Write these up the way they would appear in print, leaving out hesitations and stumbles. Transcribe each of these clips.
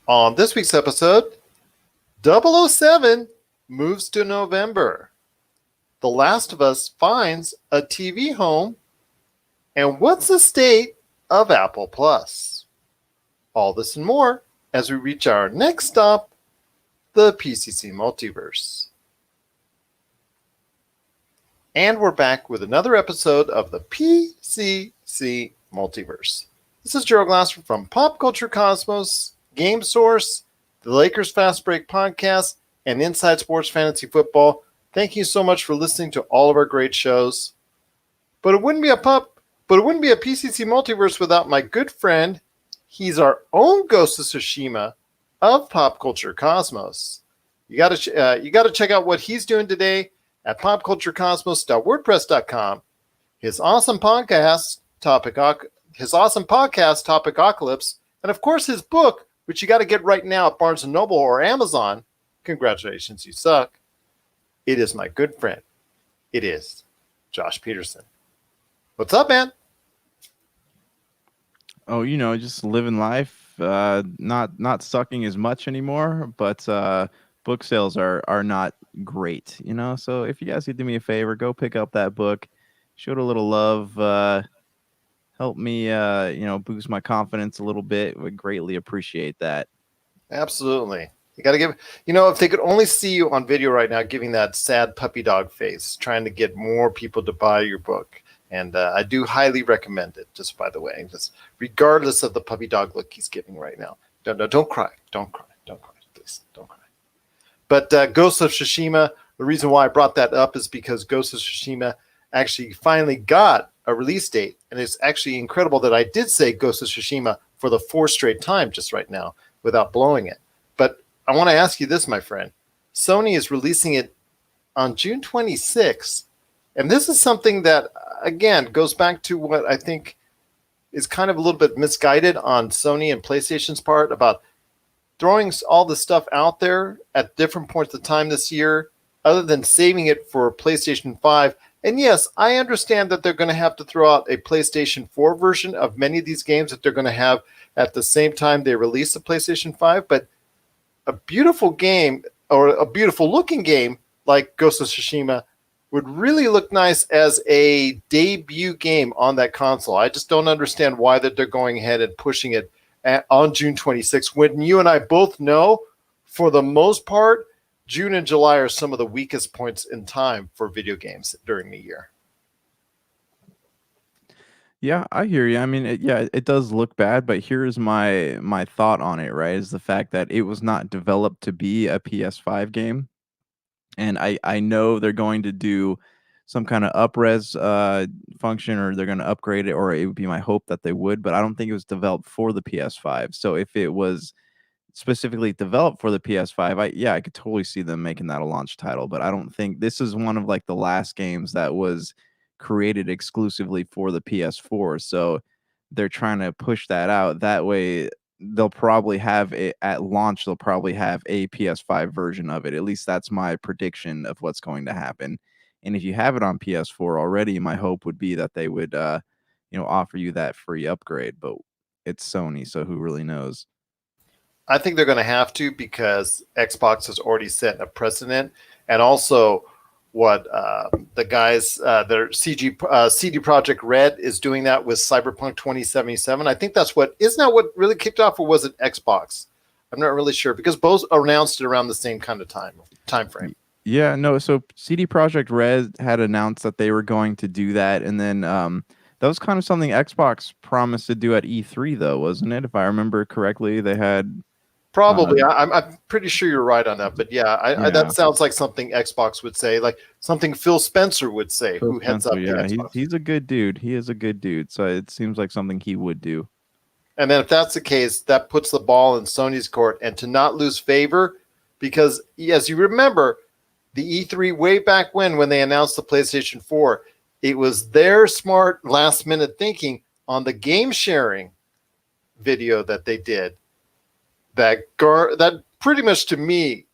On this week's episode, 007 moves to November. The Last of Us finds a TV home. And what's the state of Apple Plus? All this and more as we reach our next stop, the PCC Multiverse. And we're back with another episode of the PCC Multiverse. This is Gerald Glasser from Pop Culture Cosmos, Game Source, the Lakers Fast Break Podcast, and Inside Sports Fantasy Football. Thank you so much for listening to all of our great shows. But it wouldn't be a PCC Multiverse without my good friend. He's our own Ghost of Tsushima of Pop Culture Cosmos. You got to check out what he's doing today at popculturecosmos.wordpress.com. His awesome podcast, Topicocalypse, and of course his book, which you got to get right now at Barnes & Noble or Amazon. Congratulations, you suck. It is my good friend. It is Josh Peterson. What's up, man? Oh, just living life, not sucking as much anymore, but book sales are not great, So if you guys could do me a favor, go pick up that book, show it a little love, help me, boost my confidence a little bit. Would greatly appreciate that. Absolutely. You got to give, if they could only see you on video right now, giving that sad puppy dog face, trying to get more people to buy your book. And I do highly recommend it, just by the way, just regardless of the puppy dog look he's giving right now. Don't cry. Don't cry. Don't cry. Please, don't cry. But Ghost of Tsushima, the reason why I brought that up is because Ghost of Tsushima actually finally got a release date. And it's actually incredible that I did say Ghost of Tsushima for the fourth straight time just right now without blowing it. But I want to ask you this, my friend. Sony is releasing it on June 26th. And this is something that, again, goes back to what I think is kind of a little bit misguided on Sony and PlayStation's part about throwing all the stuff out there at different points of time this year, other than saving it for PlayStation 5. And yes, I understand that they're going to have to throw out a PlayStation 4 version of many of these games that they're going to have at the same time they release the PlayStation 5. But a beautiful game, or a beautiful looking game like Ghost of Tsushima, would really look nice as a debut game on that console. I just don't understand why that they're going ahead and pushing it on June 26th, when you and I both know, for the most part, June and July are some of the weakest points in time for video games during the year. Yeah, I hear you. I mean, it does look bad, but here's my thought on it, right? Is the fact that it was not developed to be a PS5 game. And I know they're going to do some kind of up-res function, or they're going to upgrade it, or it would be my hope that they would, but I don't think it was developed for the PS5. So if it was specifically developed for the PS5, I could totally see them making that a launch title, but I don't think this is one of like the last games that was created exclusively for the PS4. So they're trying to push that out. That way they'll probably have it at launch. They'll probably have a PS5 version of it. At least that's my prediction of what's going to happen. And if you have it on PS4 already, my hope would be that they would, offer you that free upgrade. But it's Sony, so who really knows? I think they're going to have to, because Xbox has already set a precedent, and also what the guys that are CD Projekt Red is doing that with Cyberpunk 2077. I think isn't that what really kicked off, or was it Xbox? I'm not really sure, because both announced it around the same kind of time frame. Yeah, no. So CD Projekt Red had announced that they were going to do that, and then that was kind of something Xbox promised to do at E3, though, wasn't it? If I remember correctly, they had. Probably. I'm pretty sure you're right on that. But yeah, that sounds like something Xbox would say, like something Phil Spencer would say, who heads up Xbox. He's a good dude. He is a good dude. So it seems like something he would do. And then if that's the case, that puts the ball in Sony's court. And to not lose favor, because as you remember, the E3 way back when they announced the PlayStation 4, it was their smart last-minute thinking on the game sharing video that they did. That pretty much to me,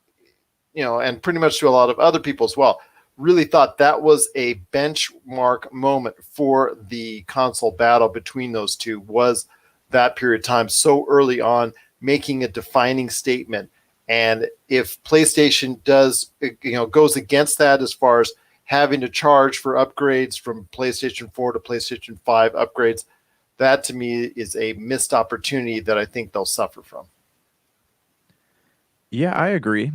and pretty much to a lot of other people as well, really thought that was a benchmark moment for the console battle between those two, was that period of time so early on making a defining statement. And if PlayStation does, goes against that as far as having to charge for upgrades from PlayStation 4 to PlayStation 5 upgrades, that to me is a missed opportunity that I think they'll suffer from. Yeah, I agree.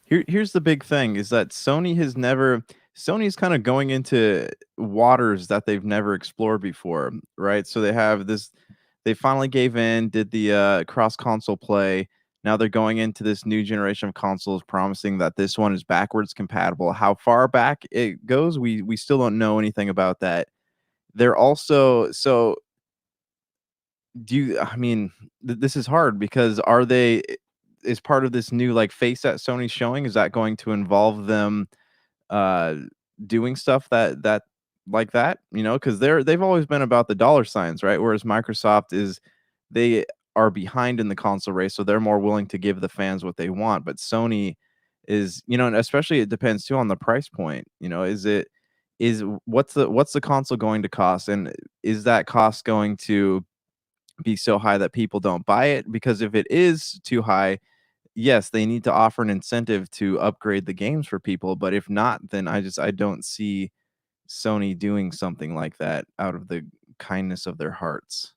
Here's the big thing is that Sony's kind of going into waters that they've never explored before, right? So they finally gave in, did the cross console play. Now they're going into this new generation of consoles, promising that this one is backwards compatible. How far back it goes, we still don't know anything about that. They're also so do you I mean, this is hard because is part of this new like face that Sony's showing, is that going to involve them uh doing stuff that like that, because they've always been about the dollar signs, right? Whereas Microsoft they are behind in the console race, so they're more willing to give the fans what they want. But Sony is, and especially it depends too on the price point. Is what's the console going to cost, and is that cost going to be so high that people don't buy it? Because if it is too high, yes, they need to offer an incentive to upgrade the games for people. But if not, then I don't see Sony doing something like that out of the kindness of their hearts.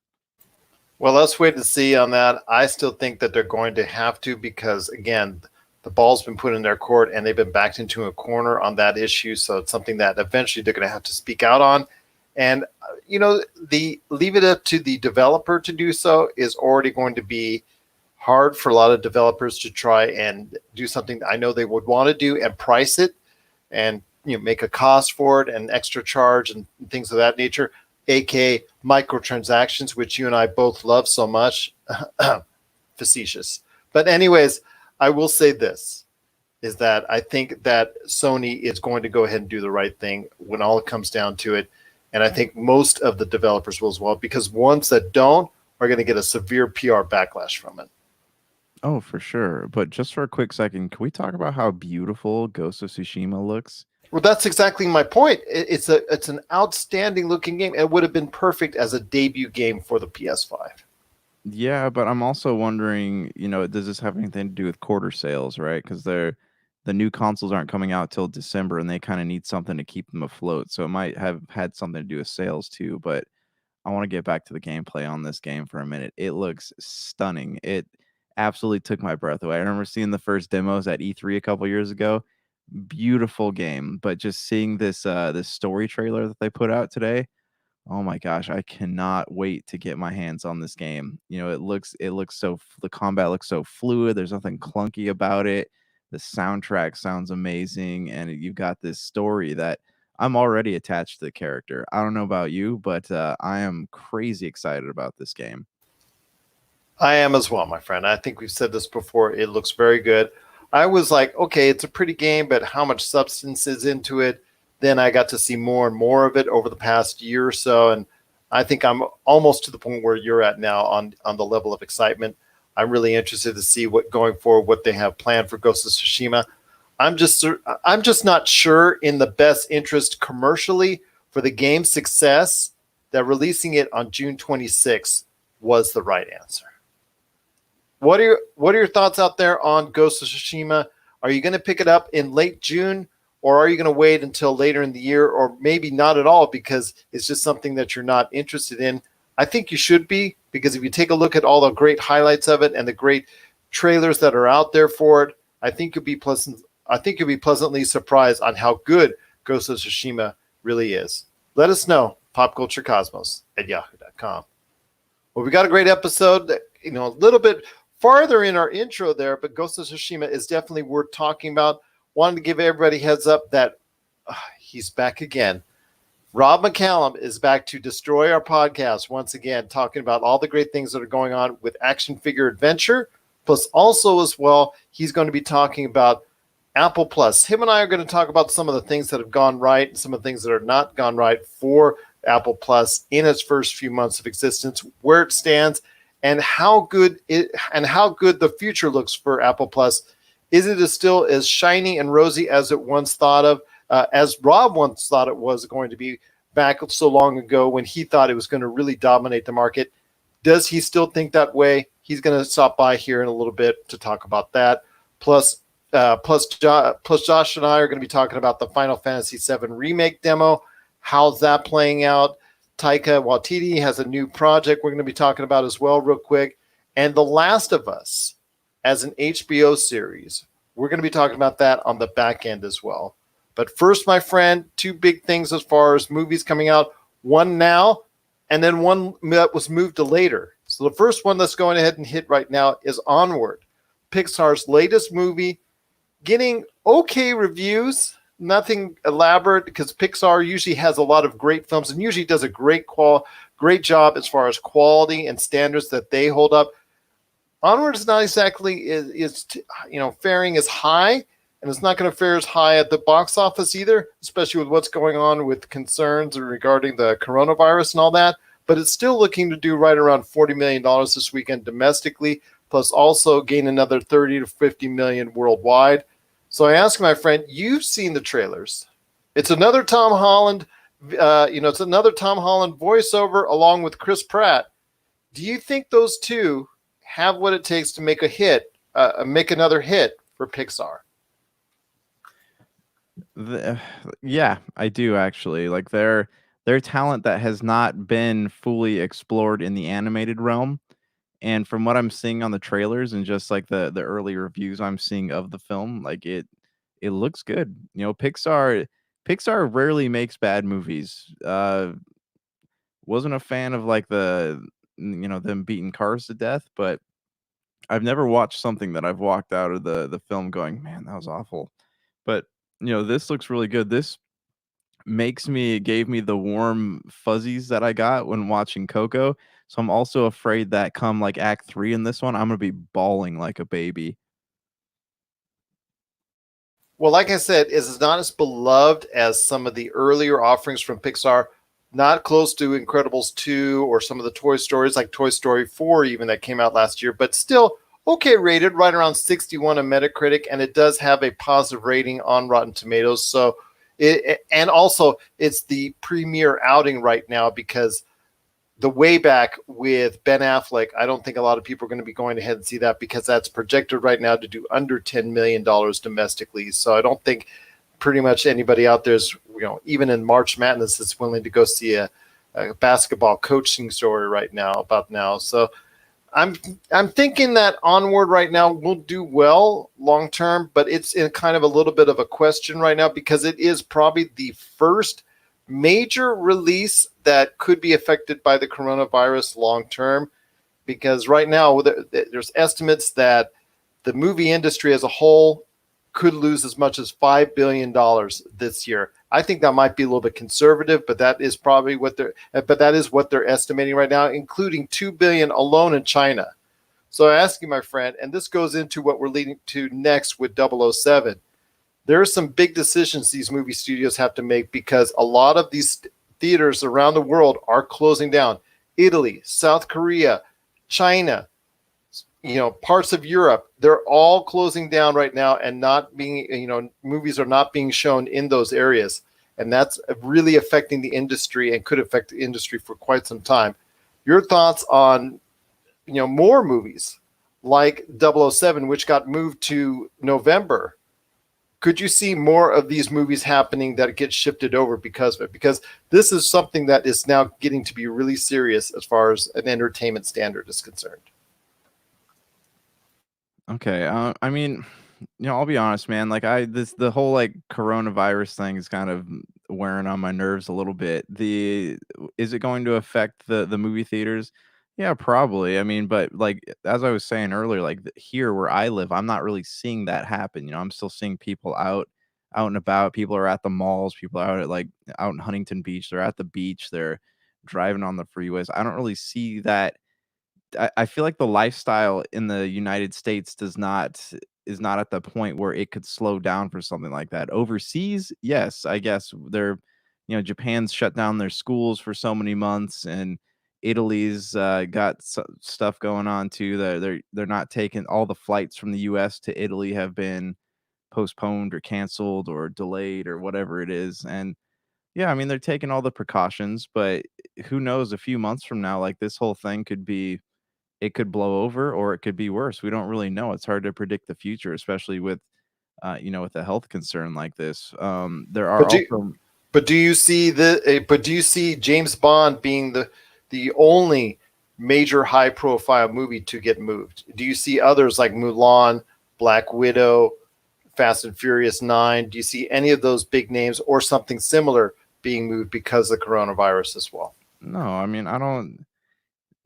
Well, let's wait and see on that. I still think that they're going to have to because, again, the ball's been put in their court and they've been backed into a corner on that issue. So it's something that eventually they're going to have to speak out on. And, the leave it up to the developer to do so is already going to be hard for a lot of developers to try and do something that I know they would want to do and price it and make a cost for it and extra charge and things of that nature, aka microtransactions, which you and I both love so much. Facetious. But anyways, I will say this is that I think that Sony is going to go ahead and do the right thing when all it comes down to it. And I think most of the developers will as well, because ones that don't are going to get a severe PR backlash from it. Oh, for sure. But just for a quick second, can we talk about how beautiful Ghost of Tsushima looks? Well, that's exactly my point. It's an outstanding looking game. It would have been perfect as a debut game for the PS5. Yeah, but I'm also wondering, does this have anything to do with quarter sales, right? Because the new consoles aren't coming out till December, and they kind of need something to keep them afloat. So it might have had something to do with sales too. But I want to get back to the gameplay on this game for a minute. It looks stunning. It absolutely took my breath away. I remember seeing the first demos at E3 a couple years ago. Beautiful game, but just seeing this story trailer that they put out today, oh my gosh, I cannot wait to get my hands on this game. The combat looks so fluid. There's nothing clunky about it. The soundtrack sounds amazing, and you've got this story that I'm already attached to the character. I don't know about you, but I am crazy excited about this game. I am as well, my friend. I think we've said this before. It looks very good. I was like, okay, it's a pretty game, but how much substance is into it? Then I got to see more and more of it over the past year or so, and I think I'm almost to the point where you're at now on the level of excitement. I'm really interested to see what going forward, what they have planned for Ghost of Tsushima. I'm just not sure in the best interest commercially for the game's success that releasing it on June 26th was the right answer. What are your thoughts out there on Ghost of Tsushima? Are you going to pick it up in late June, or are you going to wait until later in the year, or maybe not at all because it's just something that you're not interested in? I think you should be, because if you take a look at all the great highlights of it and the great trailers that are out there for it, I think you'll be pleasantly surprised on how good Ghost of Tsushima really is. Let us know, popculturecosmos@yahoo.com. Well, we got a great episode, a little bit farther in our intro there, but Ghost of Tsushima is definitely worth talking about. Wanted to give everybody heads up that he's back again. Rob McCallum is back to destroy our podcast once again, talking about all the great things that are going on with Action Figure Adventure. Plus, also as well, he's going to be talking about Apple Plus. Him and I are going to talk about some of the things that have gone right and some of the things that are not gone right for Apple Plus in its first few months of existence, where it stands, and how good the future looks for Apple Plus. Is it still as shiny and rosy as it once thought of, as Rob once thought it was going to be back so long ago when he thought it was going to really dominate the market? Does he still think that way? He's going to stop by here in a little bit to talk about that. Plus, plus Josh and I are going to be talking about the Final Fantasy VII remake demo. How's that playing out? Taika Waititi has a new project we're going to be talking about as well, real quick. And The Last of Us as an HBO series. We're going to be talking about that on the back end as well. But first, my friend, two big things as far as movies coming out. One now, and then one that was moved to later. So the first one that's going ahead and hit right now is Onward, Pixar's latest movie, getting okay reviews, nothing elaborate because Pixar usually has a lot of great films and usually does a great job as far as quality and standards that they hold up. Onward is not exactly is faring as high, and it's not going to fare as high at the box office either, especially with what's going on with concerns regarding the coronavirus and all that. But it's still looking to do right around $40 million this weekend domestically, plus also gain another 30 to 50 million worldwide. So I ask my friend, you've seen the trailers. It's another Tom Holland, it's another Tom Holland voiceover along with Chris Pratt. Do you think those two have what it takes to make make another hit for Pixar? Yeah, I do actually. Like their talent that has not been fully explored in the animated realm. And from what I'm seeing on the trailers and just like the early reviews I'm seeing of the film, like it looks good. Pixar rarely makes bad movies. Wasn't a fan of like them beating cars to death, but I've never watched something that I've walked out of the film going, "Man, that was awful." But, this looks really good. This gave me the warm fuzzies that I got when watching Coco. So I'm also afraid that come like act 3 in this one, I'm gonna be bawling like a baby. Well, like I said, it's not as beloved as some of the earlier offerings from Pixar. Not close to Incredibles 2 or some of the Toy Stories like Toy Story 4 even that came out last year, but still okay rated, right around 61 on Metacritic, and it does have a positive rating on Rotten Tomatoes. So and also it's the premier outing right now because the way back with Ben Affleck, I don't think a lot of people are going to be going ahead and see that because that's projected right now to do under $10 million domestically. So I don't think pretty much anybody out there is, even in March Madness, is willing to go see a basketball coaching story right now. So I'm thinking that Onward right now will do well long term, but it's in kind of a little bit of a question right now because it is probably the first major release that could be affected by the coronavirus long term. Because right now there's estimates that the movie industry as a whole could lose as much as $5 billion this year. I think that might be a little bit conservative, but that is probably what they're estimating right now, including $2 billion alone in China. So I ask you, my friend, and this goes into what we're leading to next with 007. There are some big decisions these movie studios have to make because a lot of these theaters around the world are closing down. Italy, South Korea, China, parts of Europe, they're all closing down right now and not being, movies are not being shown in those areas. And that's really affecting the industry and could affect the industry for quite some time. Your thoughts on, more movies like 007, which got moved to November? Could you see more of these movies happening that get shifted over because of it? Because this is something that is now getting to be really serious as far as an entertainment standard is concerned. Okay, I mean, I'll be honest, man. Like the whole like coronavirus thing is kind of wearing on my nerves a little bit. Is it going to affect the movie theaters? Yeah, probably. I mean, but like as I was saying earlier, like here where I live, I'm not really seeing that happen. I'm still seeing people out and about. People are at the malls. People are out in Huntington Beach. They're at the beach. They're driving on the freeways. I don't really see that. I feel like the lifestyle in the United States is not at the point where it could slow down for something like that. Overseas, yes, I guess Japan's shut down their schools for so many months, and Italy's got stuff going on too. They're not taking all the flights from the U.S. to Italy have been postponed or canceled or delayed or whatever it is, and Yeah, I mean, they're taking all the precautions, but who knows, a few months from now, like, this whole thing could be it could blow over or it could be worse. We don't really know. It's hard to predict the future, especially with, with a health concern like this. There are But do also but do you see James Bond being the only major high profile movie to get moved? Do you see others like Mulan, Black Widow, Fast and Furious 9? Do you see any of those big names or something similar being moved because of coronavirus as well? no, I mean, I don't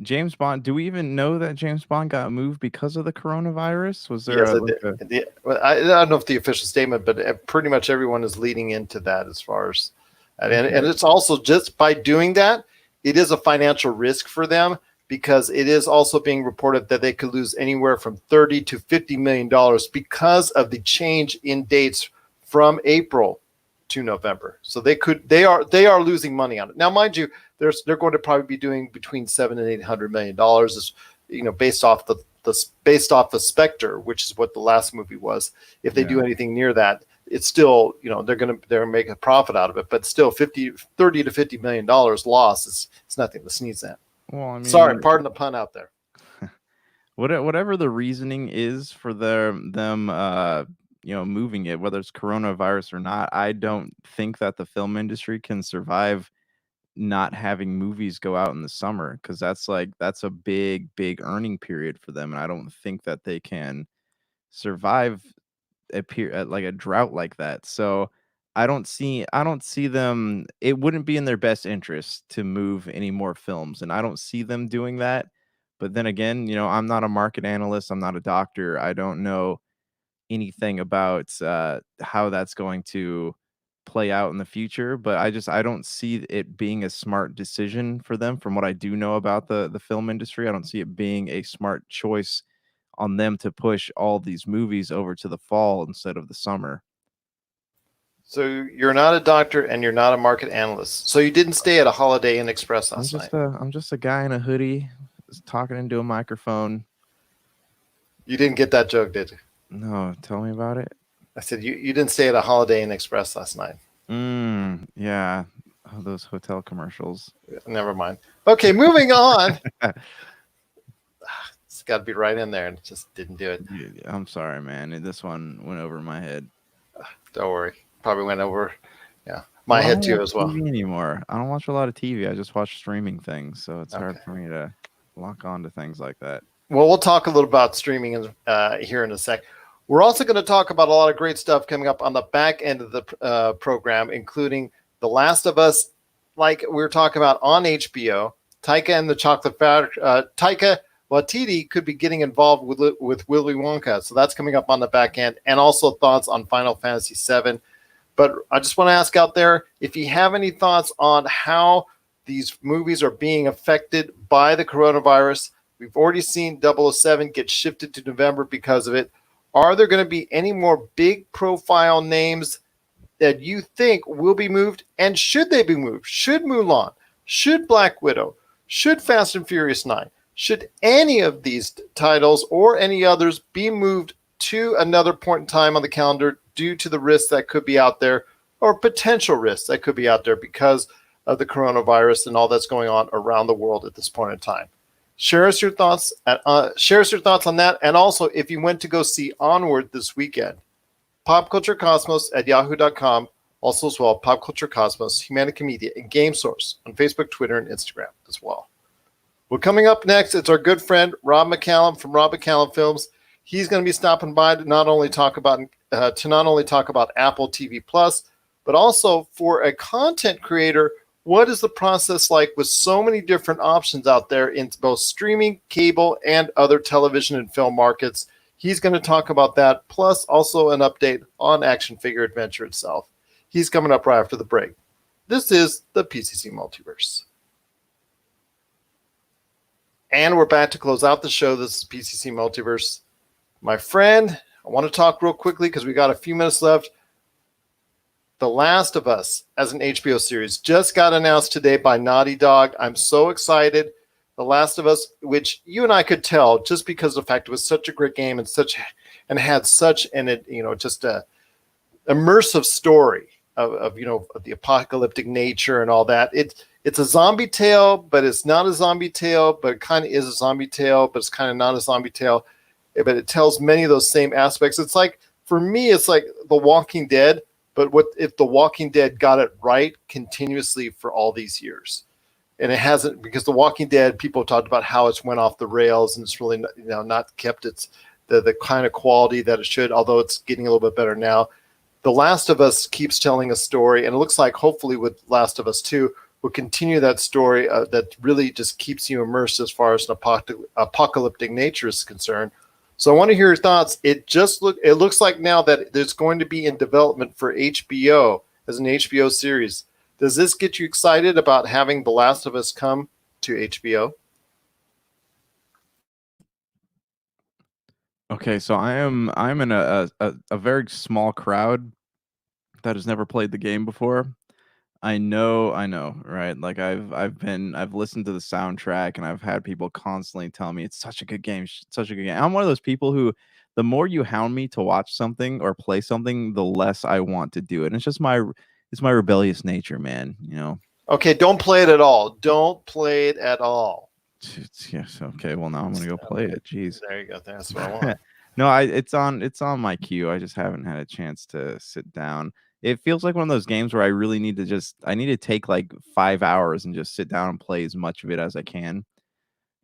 James Bond, do we even know that James Bond got moved because of the coronavirus? Was there Yes, a I like did. a Well, I don't know if the official statement, but pretty much everyone is leading into that as far as, and okay. it's also just by doing that, it is a financial risk for them because it is also being reported that they could lose anywhere from 30 to 50 million dollars because of the change in dates from April to November. So they are losing money on it. Now, mind you, they're going to probably be doing between 700 and $800 million, based off based off the Spectre, which is what the last movie was. If they do Yeah. anything near that, it's still, they're make a profit out of it, but still 30 to $50 million loss is it's nothing to sneeze at. Well, I Sorry, mean, pardon the pun out there. whatever the reasoning is for them moving it, whether it's coronavirus or not, I don't think that the film industry can survive not having movies go out in the summer because that's a big earning period for them, and I don't think that they can survive like a drought like that. So I don't see them. It wouldn't be in their best interest to move any more films, and I don't see them doing that. But then again, I'm not a market analyst. I'm not a doctor. I don't know anything about how that's going to play out in the future. But I don't see it being a smart decision for them. From what I do know about the film industry, I don't see it being a smart choice on them to push all these movies over to the fall instead of the summer. So you're not a doctor and you're not a market analyst. So you didn't stay at a Holiday Inn Express I'm last night. just a guy in a hoodie talking into a microphone. You didn't get that joke, did you? No, tell me about it. I said you didn't stay at a Holiday Inn Express last night. Yeah. Oh, those hotel commercials. Never mind. Okay, moving on. It's got to be right in there, and it just didn't do it. Yeah, I'm sorry, man. This one went over my head. Don't worry. Probably went over, yeah, my Well, I head don't too watch as well. TV anymore. I don't watch a lot of TV. I just watch streaming things, so it's hard Okay. for me to lock on to things like that. Well, we'll talk a little about streaming here in a sec. We're also going to talk about a lot of great stuff coming up on the back end of the program, including The Last of Us, like we were talking about on HBO. Taika and the Chocolate Factory. Taika Waititi could be getting involved with Willy Wonka, so that's coming up on the back end, and also thoughts on Final Fantasy VII. But I just want to ask out there if you have any thoughts on how these movies are being affected by the coronavirus. We've already seen 007 get shifted to November because of it. Are there going to be any more big profile names that you think will be moved? And should they be moved? Should Mulan? Should Black Widow? Should Fast and Furious 9? Should any of these titles or any others be moved to another point in time on the calendar due to the risks that could be out there or potential risks that could be out there because of the coronavirus and all that's going on around the world at this point in time? Share us your thoughts. Share us your thoughts on that. And also, if you went to go see Onward this weekend, popculturecosmos at yahoo.com. Also as well, Pop Culture Cosmos, Humanica Media, and Game Source on Facebook, Twitter, and Instagram as well. Well, coming up next, it's our good friend Rob McCallum from Rob McCallum Films. He's going to be stopping by to not only talk about Apple TV Plus, but also for a content creator, what is the process like with so many different options out there in both streaming, cable, and other television and film markets? He's going to talk about that, plus also an update on Action Figure Adventure itself. He's coming up right after the break. This is the PCC Multiverse. And we're back to close out the show. This is PCC Multiverse. My friend, I want to talk real quickly because we got a few minutes left. The Last of Us as an HBO series just got announced today by Naughty Dog. I'm so excited. The Last of Us, which you and I could tell just because of the fact it was such a great game and had such just a immersive story of the apocalyptic nature and all that. It's a zombie tale, but it's not a zombie tale, but it kind of is a zombie tale, but it's kind of not a zombie tale. But it tells many of those same aspects. It's like, for me, it's like The Walking Dead, but what if The Walking Dead got it right continuously for all these years? And it hasn't, because The Walking Dead, people talked about how it's went off the rails and it's really not kept the kind of quality that it should, although it's getting a little bit better now. The Last of Us keeps telling a story, and it looks like hopefully with Last of Us 2, we'll continue that story that really just keeps you immersed as far as an apocalyptic nature is concerned. So I want to hear your thoughts. It looks like now that there's going to be in development for HBO as an HBO series. Does this get you excited about having The Last of Us come to HBO? Okay, so I'm in a very small crowd that has never played the game before. I know, right? Like I've listened to the soundtrack and I've had people constantly tell me it's such a good game, such a good game. I'm one of those people who the more you hound me to watch something or play something, the less I want to do it. And it's my rebellious nature, man, you know. Okay, don't play it at all. Don't play it at all. Yes, okay. Well, now I'm gonna go play it. Jeez. There you go. That's what I want. No, it's on my queue. I just haven't had a chance to sit down. It feels like one of those games where I really need to I need to take like 5 hours and just sit down and play as much of it as I can.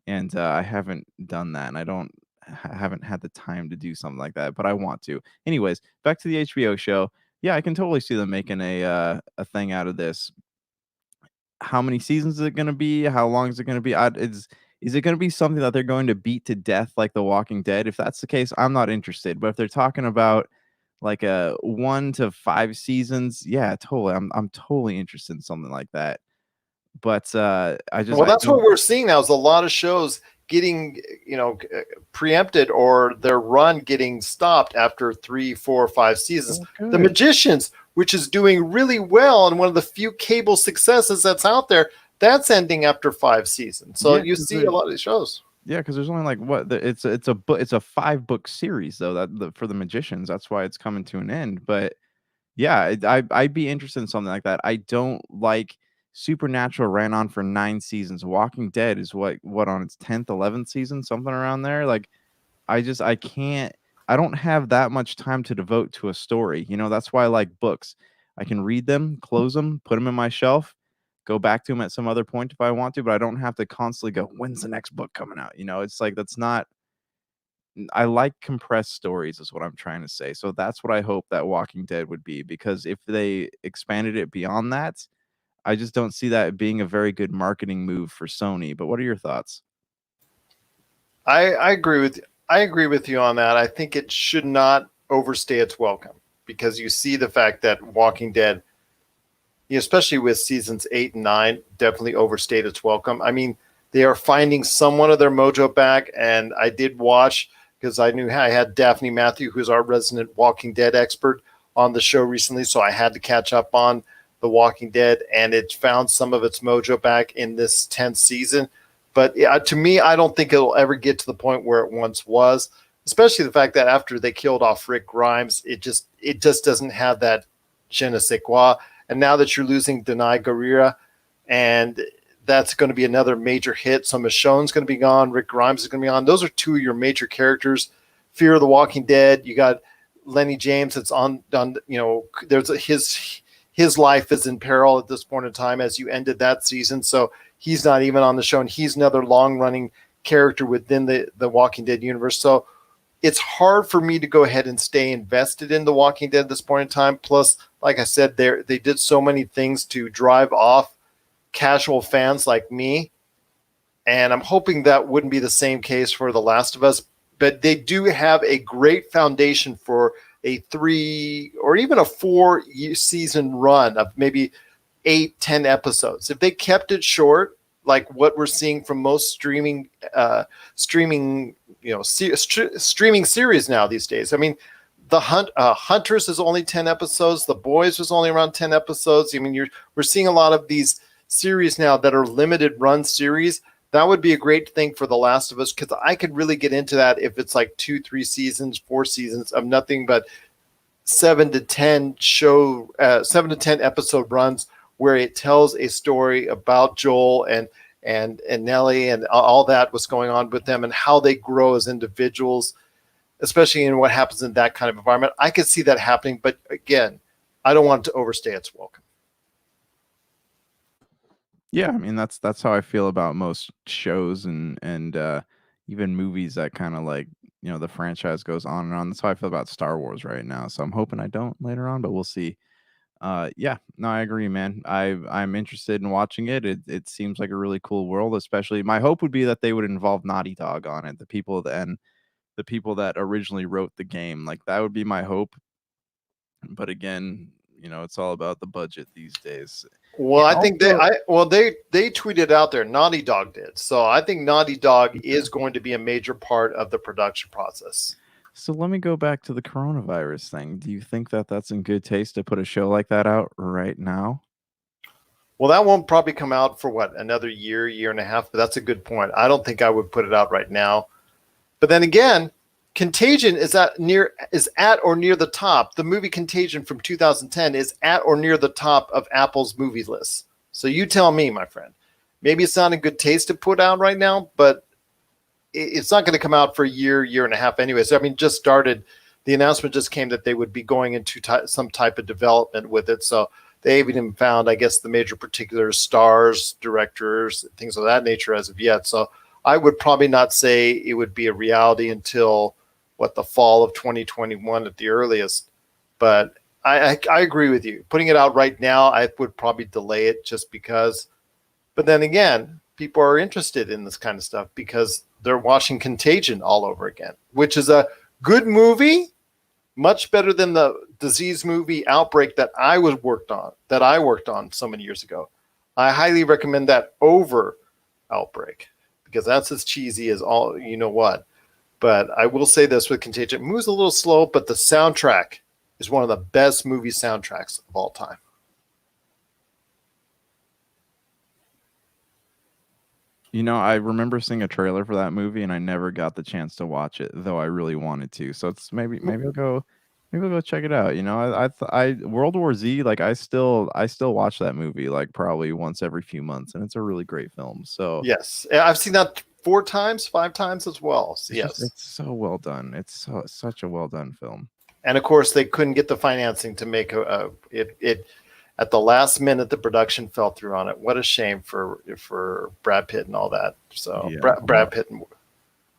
And I haven't done that, and haven't had the time to do something like that, but I want to. Anyways, back to the HBO show. Yeah, I can totally see them making a thing out of this. How many seasons is it gonna be? How long is it gonna be? Is it gonna be something that they're going to beat to death like The Walking Dead? If that's the case, I'm not interested. But if they're talking about like a 1 to 5 seasons, yeah, totally. I'm totally interested in something like that. But That's what we're seeing now is a lot of shows getting preempted or their run getting stopped after 3, 4, 5 seasons. Oh, The Magicians, which is doing really well and one of the few cable successes that's out there, that's ending after 5 seasons. So you see a lot of these shows. Yeah, because there's only like it's a 5-book series though for The Magicians. That's why it's coming to an end. But yeah, I'd be interested in something like that. I don't like Supernatural ran on for 9 seasons. Walking Dead is what on its 10th, 11th season, something around there. Like I can't. I don't have that much time to devote to a story. You know, that's why I like books. I can read them, close them, put them in my shelf, go back to them at some other point if I want to, but I don't have to constantly go, when's the next book coming out? You know, it's like that's not. I like compressed stories, is what I'm trying to say. So that's what I hope that Walking Dead would be, because if they expanded it beyond that, I just don't see that being a very good marketing move for Sony. But what are your thoughts? I agree with you. I agree with you on that. I think it should not overstay its welcome, because you see the fact that Walking Dead, especially with seasons 8 and 9, definitely overstayed its welcome. I mean, they are finding somewhat of their mojo back, and I did watch because I knew I had Daphne Matthew, who's our resident Walking Dead expert, on the show recently, so I had to catch up on The Walking Dead, and it found some of its mojo back in this 10th season. But yeah, to me, I don't think it'll ever get to the point where it once was, especially the fact that after they killed off Rick Grimes, it just doesn't have that je ne sais quoi. And now that you're losing Denai Guerrera, and that's going to be another major hit. So Michonne's going to be gone. Rick Grimes is going to be on. Those are 2 of your major characters. Fear of the Walking Dead. You got Lenny James. That's on. There's his life is in peril at this point in time as you ended that season. So he's not even on the show, and he's another long-running character within the Walking Dead universe. So it's hard for me to go ahead and stay invested in The Walking Dead at this point in time. Plus, like I said, they did so many things to drive off casual fans like me, and I'm hoping that wouldn't be the same case for The Last of Us. But they do have a great foundation for a 3 or even a 4 season run of maybe 8, 10 episodes. If they kept it short, like what we're seeing from most streaming series now these days. I mean, the Hunters is only 10 episodes. The Boys was only around 10 episodes. I mean, we're seeing a lot of these series now that are limited run series. That would be a great thing for The Last of Us, because I could really get into that if it's like 2, 3 seasons, 4 seasons of nothing but 7 to 10 episode runs where it tells a story about Joel and Nellie and all that, what's going on with them and how they grow as individuals, especially in what happens in that kind of environment. I could see that happening, but again, I don't want it to overstay its welcome. Yeah, I mean that's how I feel about most shows and even movies that kind of like, the franchise goes on and on. That's how I feel about Star Wars right now. So I'm hoping I don't later on, but we'll see. Yeah, no, I agree, man. I'm interested in watching it. It seems like a really cool world, especially my hope would be that they would involve Naughty Dog on it, the people that originally wrote the game. Like that would be my hope. But again, it's all about the budget these days. Well, And I think also, they tweeted out there. Naughty Dog did, so I think Naughty Dog is going to be a major part of the production process. so let me go back to the coronavirus thing. Do you think that that's in good taste to put a show like that out right now? Well, that won't probably come out for what, another year and a half. But that's a good point. I don't think I would put it out right now. But then again, Contagion is at or near the top. The movie Contagion from 2010 is at or near the top of Apple's movie list. So you tell me, my friend. Maybe it's not in good taste to put out right now, but it's not going to come out for a year and a half anyway. So I mean, just started. The announcement just came that they would be going into some type of development with it. So they haven't even found, I guess, the major particulars, stars, directors, things of that nature as of yet. So I would probably not say it would be a reality until the fall of 2021 at the earliest. But I agree with you. Putting it out right now, I would probably delay it just because. But then again, people are interested in this kind of stuff because they're watching Contagion all over again, which is a good movie, much better than the disease movie Outbreak that I worked on so many years ago. I highly recommend that over Outbreak because that's as cheesy as all you know what. But I will say this with Contagion, it moves a little slow, but the soundtrack is one of the best movie soundtracks of all time. I remember seeing a trailer for that movie and I never got the chance to watch it, though I really wanted to. So it's maybe I'll go check it out. I World War Z, like I still watch that movie like probably once every few months, and it's a really great film. So Yes, I've seen that 4 times, 5 times as well. So yes, it's so well done. It's such a well done film. and of course they couldn't get the financing to make it at the last minute. The production fell through on it. What a shame for Brad Pitt and all that. So Yeah. Brad Pitt and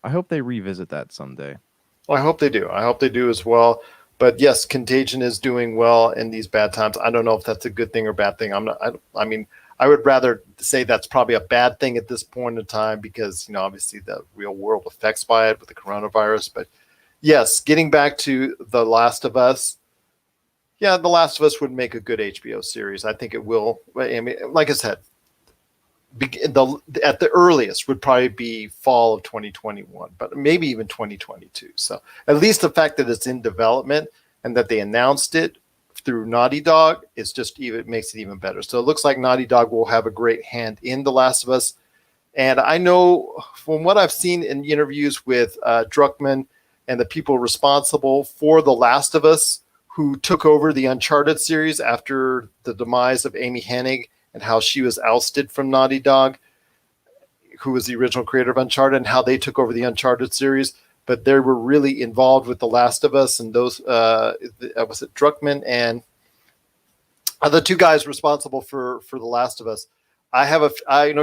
I hope they revisit that someday. well, I hope they do. I hope they do as well. But yes, Contagion is doing well in these bad times. I don't know if that's a good thing or bad thing. I'm not. I mean, I would rather say that's probably a bad thing at this point in time because obviously the real world effects by it with the coronavirus. But yes, getting back to The Last of Us. Yeah, The Last of Us would make a good HBO series. I think it will. I mean, like I said, at the earliest would probably be fall of 2021, but maybe even 2022. So at least the fact that it's in development and that they announced it through Naughty Dog is just even makes it even better. So it looks like Naughty Dog will have a great hand in The Last of Us. And I know from what I've seen in interviews with Druckmann and the people responsible for The Last of Us who took over the Uncharted series after the demise of Amy Hennig and how she was ousted from Naughty Dog, who was the original creator of Uncharted, and how they took over the Uncharted series. But they were really involved with The Last of Us, and those was it Druckmann and the two guys responsible for The Last of Us.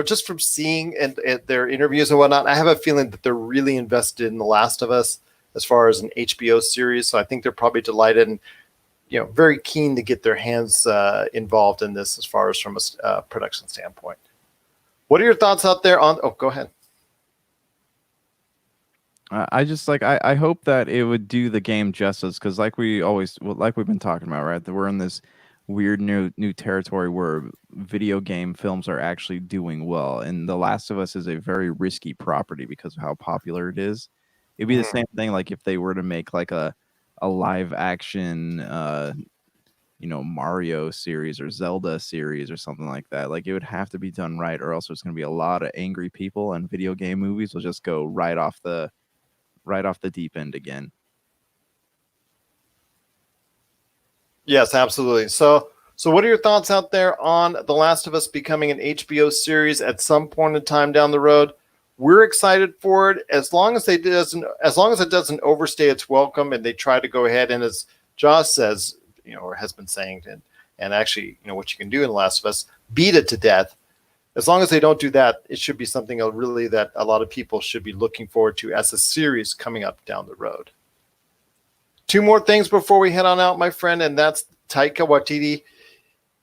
Just from seeing and their interviews and whatnot, I have a feeling that they're really invested in The Last of Us as far as an HBO series. So I think they're probably delighted and very keen to get their hands involved in this as far as from a production standpoint. What are your thoughts out there on? Oh, go ahead. I just I hope that it would do the game justice because like we've been talking about, right? That we're in this weird new territory where video game films are actually doing well, and The Last of Us is a very risky property because of how popular it is. It'd be the same thing like if they were to make like a live action Mario series or Zelda series or something like that. Like it would have to be done right, or else there's going to be a lot of angry people, and video game movies will just go right off the deep end again. Yes, absolutely. So what are your thoughts out there on The Last of Us becoming an HBO series at some point in time down the road? We're excited for it as long as it doesn't overstay its welcome and they try to go ahead and, as Josh says, or has been saying, and actually, what you can do in The Last of Us, beat it to death. As long as they don't do that, it should be something really that a lot of people should be looking forward to as a series coming up down the road. Two more things before we head on out, my friend, and that's Taika Waititi.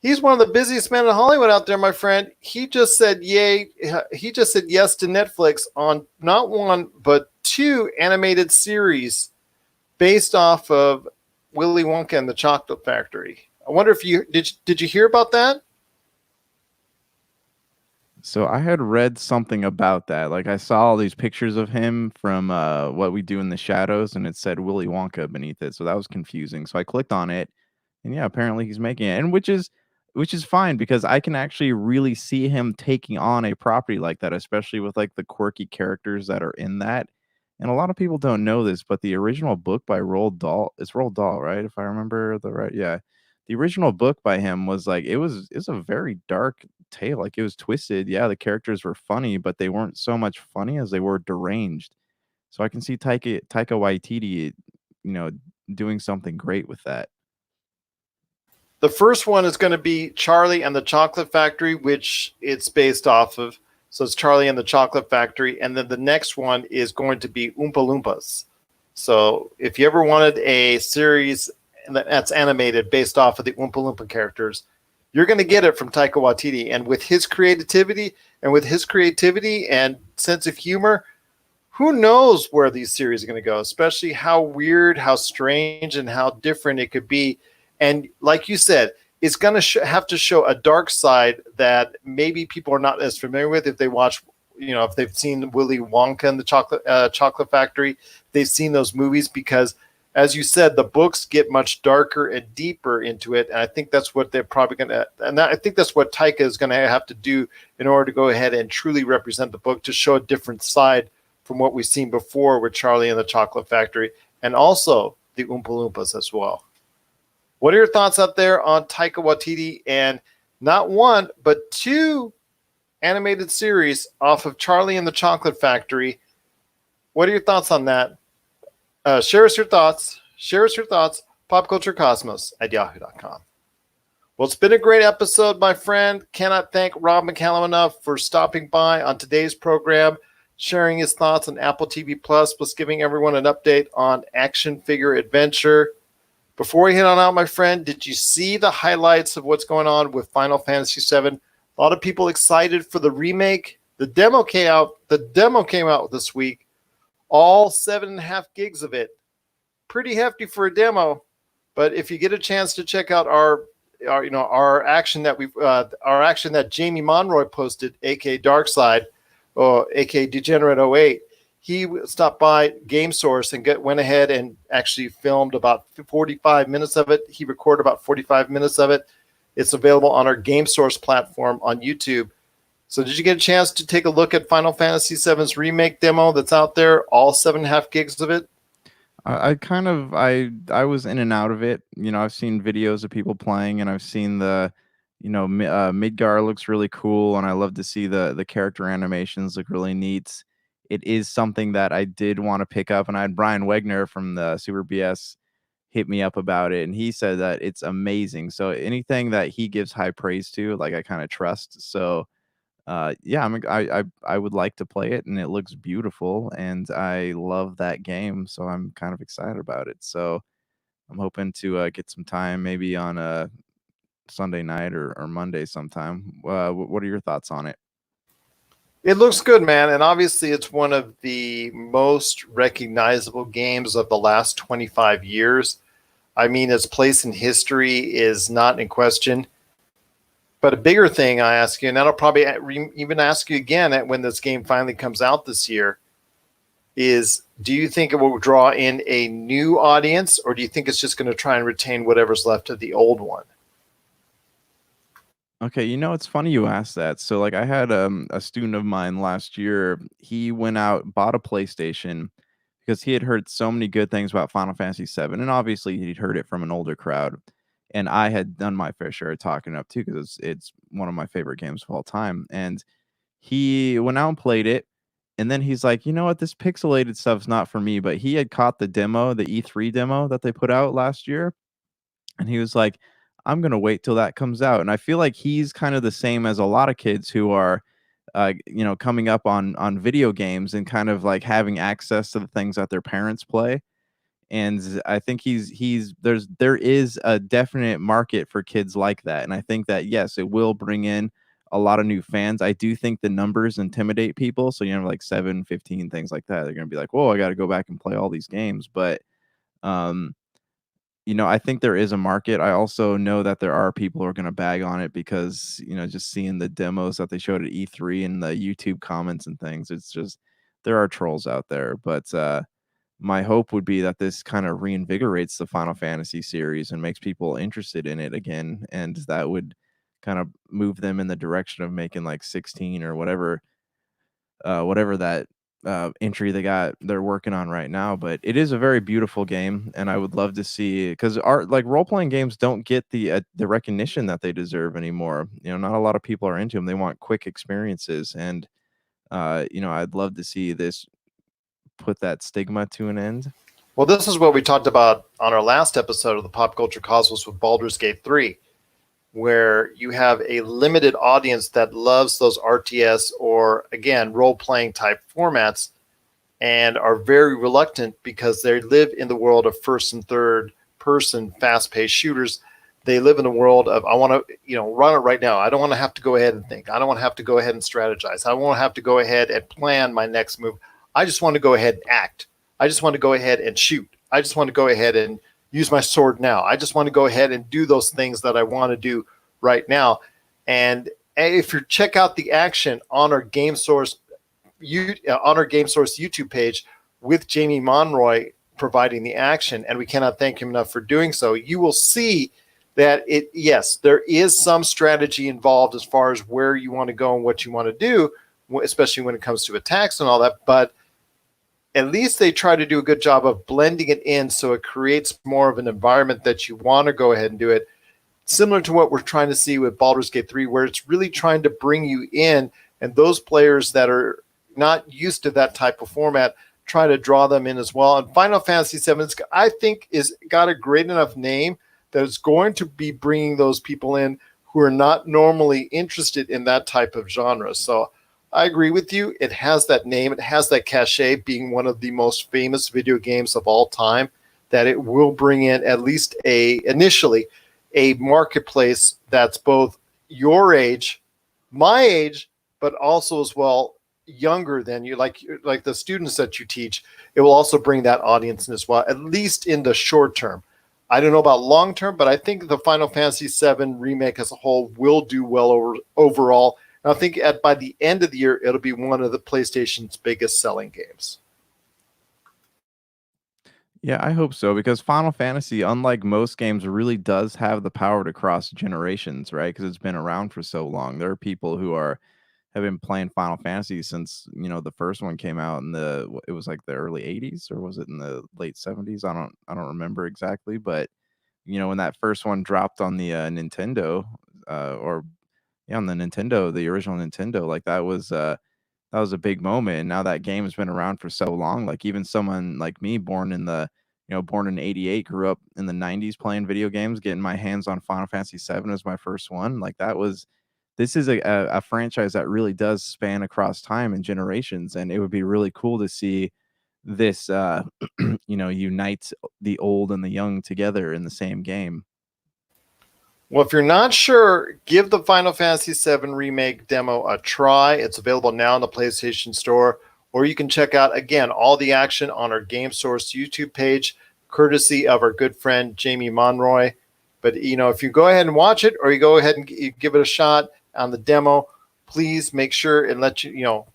He's one of the busiest men in Hollywood out there, my friend. He just said yay. He just said yes to Netflix on not one but two animated series based off of Willy Wonka and the Chocolate Factory. I wonder if you did you hear about that? So I had read something about that. Like I saw all these pictures of him from What We Do in the Shadows, and it said Willy Wonka beneath it. So that was confusing. So I clicked on it, and yeah, apparently he's making it, and which is fine because I can actually really see him taking on a property like that, especially with like the quirky characters that are in that. And a lot of people don't know this, but the original book by Roald Dahl, it's Roald Dahl, right? If I remember the right, yeah. The original book by him was like it's a very dark tale. Like it was twisted. Yeah, the characters were funny, but they weren't so much funny as they were deranged. So I can see Taika Waititi, you know, doing something great with that. The first one is going to be Charlie and the Chocolate Factory, which it's based off of. So it's Charlie and the Chocolate Factory. And then the next one is going to be Oompa Loompas. So if you ever wanted a series that's animated based off of the Oompa Loompa characters, you're going to get it from Taika Waititi. And with his creativity and sense of humor, who knows where these series are going to go, especially how weird, how strange, and how different it could be. And like you said, it's going to have to show a dark side that maybe people are not as familiar with if they watch, if they've seen Willy Wonka and the Chocolate Factory, they've seen those movies because, as you said, the books get much darker and deeper into it. And I think that's what they're probably going to, I think that's what Taika is going to have to do in order to go ahead and truly represent the book, to show a different side from what we've seen before with Charlie and the Chocolate Factory, and also the Oompa Loompas as well. What are your thoughts out there on Taika Waititi and not one, but two animated series off of Charlie and the Chocolate Factory? What are your thoughts on that? Share us your thoughts. popculturecosmos@yahoo.com. Well, it's been a great episode, my friend. Cannot thank Rob McCallum enough for stopping by on today's program, sharing his thoughts on Apple TV Plus, plus giving everyone an update on Action Figure Adventure. Before we head on out, my friend, did you see the highlights of what's going on with Final Fantasy VII? A lot of people excited for the remake. The demo came out. This week. All 7.5 gigs of it. Pretty hefty for a demo. But if you get a chance to check out our action that Jamie Monroy posted, aka Darkside, or aka Degenerate 08, he stopped by Game Source and went ahead and actually filmed about 45 minutes of it. He recorded about 45 minutes of it. It's available on our Game Source platform on YouTube. So did you get a chance to take a look at Final Fantasy VII's remake demo that's out there, all 7.5 gigs of it? I was in and out of it. I've seen videos of people playing, and I've seen Midgar looks really cool, and I love to see the character animations look really neat. It is something that I did want to pick up, and I had Brian Wegner from the Super BS hit me up about it, and he said that it's amazing. So anything that he gives high praise to, like, I kind of trust. So yeah, I would like to play it, and it looks beautiful, and I love that game, so I'm kind of excited about it. So I'm hoping to get some time, maybe on a Sunday night or Monday sometime. What are your thoughts on it? It looks good, man. And obviously, it's one of the most recognizable games of the last 25 years. I mean, its place in history is not in question. But a bigger thing I ask you, and I'll probably even ask you again when this game finally comes out this year, is do you think it will draw in a new audience, or do you think it's just going to try and retain whatever's left of the old one? Okay, it's funny you asked that. So, like, I had a student of mine last year. He went out, bought a PlayStation because he had heard so many good things about Final Fantasy VII, and obviously he'd heard it from an older crowd. and I had done my fair share of talking up too because it's one of my favorite games of all time. And he went out and played it, and then he's like, you know what, this pixelated stuff's not for me. But he had caught the demo, the E3 demo that they put out last year, and he was like, I'm gonna wait till that comes out. And I feel like he's kind of the same as a lot of kids who are coming up on video games and kind of like having access to the things that their parents play. And I think there is a definite market for kids like that. And I think that yes, it will bring in a lot of new fans. I do think the numbers intimidate people. So, like 7, 15, things like that. They're gonna be like, whoa, I gotta go back and play all these games. But um I think there is a market. I also know that there are people who are going to bag on it because, just seeing the demos that they showed at E3 and the YouTube comments and things, it's just there are trolls out there. But my hope would be that this kind of reinvigorates the Final Fantasy series and makes people interested in it again. And that would kind of move them in the direction of making like 16 or whatever that entry they're working on right now. But it is a very beautiful game, and I would love to see, because art, like, role-playing games don't get the recognition that they deserve anymore. Not a lot of people are into them. They want quick experiences, and I'd love to see this put that stigma to an end. Well, this is what we talked about on our last episode of the Pop Culture Cosmos with Baldur's Gate 3, where you have a limited audience that loves those RTS or, again, role-playing type formats and are very reluctant because they live in the world of first and third person fast-paced shooters. They live in a world of, I want to, run it right now. I don't want to have to go ahead and think. I don't want to have to go ahead and strategize. I don't want to have to go ahead and plan my next move. I just want to go ahead and act. I just want to go ahead and shoot. I just want to go ahead and use my sword now. I just want to go ahead and do those things that I want to do right now. And if you check out the action on our Game Source YouTube page with Jamie Monroy providing the action, and we cannot thank him enough for doing so, you will see that yes, there is some strategy involved as far as where you want to go and what you want to do, especially when it comes to attacks and all that. But at least they try to do a good job of blending it in so it creates more of an environment that you want to go ahead and do it. Similar to what we're trying to see with Baldur's Gate 3, where it's really trying to bring you in, and those players that are not used to that type of format, try to draw them in as well. And Final Fantasy VII, I think, is got a great enough name that it's going to be bringing those people in who are not normally interested in that type of genre. So I agree with you. It has that name. It has that cachet, being one of the most famous video games of all time, that it will bring in at least initially a marketplace that's both your age, my age, but also as well younger than you, like the students that you teach. It will also bring that audience in as well, at least in the short term. I don't know about long term, but I think the Final Fantasy VII remake as a whole will do well overall. And I think by the end of the year, it'll be one of the PlayStation's biggest selling games. Yeah, I hope so, because Final Fantasy, unlike most games, really does have the power to cross generations, right? Because it's been around for so long. There are people who have been playing Final Fantasy since the first one came out in it was like the early '80s, or was it in the late '70s? I don't remember exactly, but when that first one dropped on the Nintendo, or yeah, on the Nintendo, the original Nintendo, like that was a big moment. And now that game has been around for so long. Like, even someone like me, born in '88, grew up in the '90s playing video games, getting my hands on Final Fantasy VII as my first one. Like, this is a franchise that really does span across time and generations, and it would be really cool to see this, unite the old and the young together in the same game. Well, if you're not sure, give the Final Fantasy VII Remake demo a try. It's available now in the PlayStation Store, or you can check out, again, all the action on our Game Source YouTube page, courtesy of our good friend Jamie Monroy. But, if you go ahead and watch it, or you go ahead and give it a shot on the demo, please make sure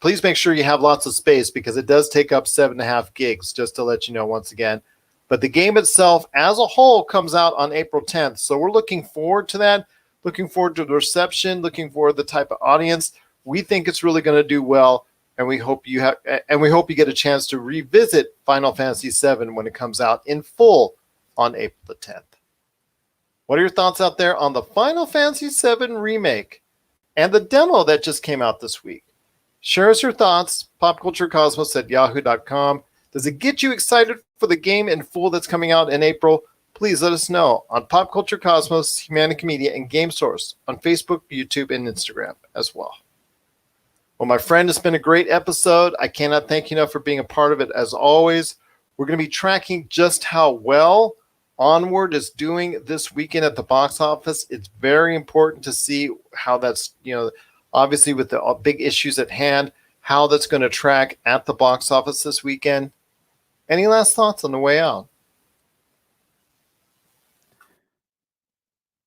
please make sure you have lots of space, because it does take up 7.5 gigs, just to let you know once again. But the game itself as a whole comes out on April 10th. So we're looking forward to that, looking forward to the reception, looking forward to the type of audience. We think it's really going to do well, and we hope you get a chance to revisit Final Fantasy VII when it comes out in full on April the 10th. What are your thoughts out there on the Final Fantasy VII Remake and the demo that just came out this week? Share us your thoughts, popculturecosmos@yahoo.com. Does it get you excited for the game in full that's coming out in April? Please let us know on Pop Culture Cosmos, Humanica Media, and Game Source on Facebook, YouTube, and Instagram as well. Well, my friend, it's been a great episode. I cannot thank you enough for being a part of it as always. We're going to be tracking just how well Onward is doing this weekend at the box office. It's very important to see how that's, obviously with the big issues at hand, how that's going to track at the box office this weekend. Any last thoughts on the way out?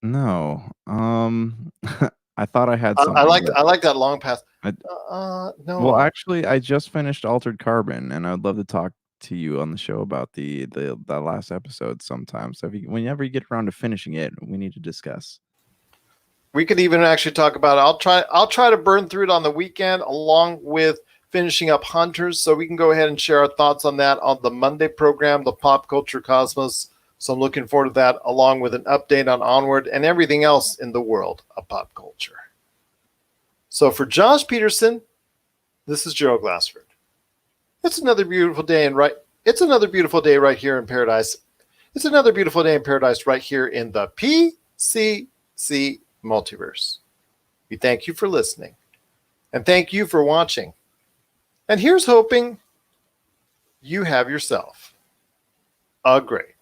No. I thought I had something. I like that long pass. No. No. Well, actually, I just finished Altered Carbon, and I would love to talk to you on the show about the last episode sometime. So whenever you get around to finishing it, we need to discuss. We could even actually talk about it. I'll try to burn through it on the weekend along with finishing up Hunters, so we can go ahead and share our thoughts on that on the Monday program, the Pop Culture Cosmos. So I'm looking forward to that, along with an update on Onward and everything else in the world of pop culture. So for Josh Peterson, this is Joe Glassford. It's another beautiful day right here in paradise. It's another beautiful day in paradise right here in the PCC Multiverse. We thank you for listening, and thank you for watching. And here's hoping you have yourself a great